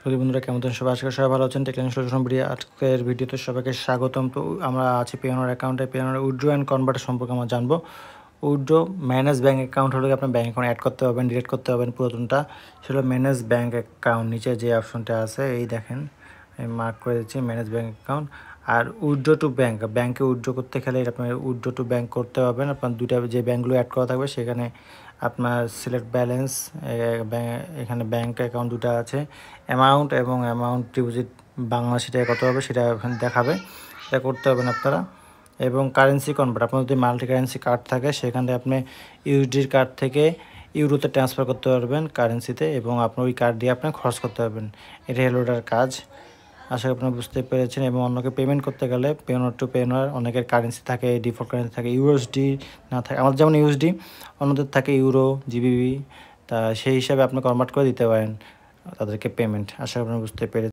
যদি বন্ধুরা কেমন আছেন সবাই, আজকে সবাই ভালো আছেন। টেকনিক্যাল সলিউশন ভিডিও আজকের ভিডিওতে সবাইকে স্বাগতম। তো আমরা আছি পেওনার অ্যাকাউন্টে। পেওনার উইথড্র অ্যান্ড কনভার্ট সম্পর্কে আমরা জানবো। উইথড্র ম্যানেজ ব্যাঙ্ক অ্যাকাউন্ট হলে আপনার ব্যাঙ্ক অ্যাকাউন্ট অ্যাড করতে পারবেন, ডিলিট করতে পারবেন পুরাতনটা। সেটা ম্যানেজ ব্যাঙ্ক অ্যাকাউন্ট, নিচে যে অপশনটা আছে এই দেখেন, আমি মার্ক করে দিচ্ছি ম্যানেজ ব্যাঙ্ক অ্যাকাউন্ট। আর উইথড্র টু ব্যাঙ্ক, ব্যাঙ্কে উইথড্র করতে গেলে আপনার উইথড্র টু ব্যাঙ্ক করতে পারবেন। আপনার দুইটা যে ব্যাঙ্কগুলো অ্যাড করা থাকবে সেখানে আপনার সিলেক্ট ব্যালেন্স, এখানে ব্যাঙ্ক অ্যাকাউন্ট দুটো আছে, অ্যামাউন্ট এবং অ্যামাউন্ট ডিপোজিট বাংলাদেশি টাকা কত হবে সেটা এখানে দেখাবে, এটা করতে হবেন আপনারা। এবং কারেন্সি কনভার্ট, আপনার যদি মাল্টি কারেন্সি কার্ড থাকে সেখানে আপনি ইউএসডির কার্ড থেকে ইউরোতে ট্রান্সফার করতে পারবেন কারেন্সিতে, এবং আপনার ওই কার্ড দিয়ে আপনি খরচ করতে পারবেন। এটাই হলো ওটার কাজ। আশা করি আপনারা বুঝতে পেরেছেন। এবং অন্যকে পেমেন্ট করতে গেলে পেওনার টু পেওনার অনেকের কারেন্সি থাকে, ডিফল্ট কারেন্সি থাকে, ইউএসডি না থাকে, আমাদের যেমন ইউএসডি, অন্যদের থাকে ইউরো, জিবিবি। তা সেই হিসাবে আপনি কনভার্ট করে দিতে পারেন তাদেরকে পেমেন্ট। আশা করি আপনারা বুঝতে পেরেছেন।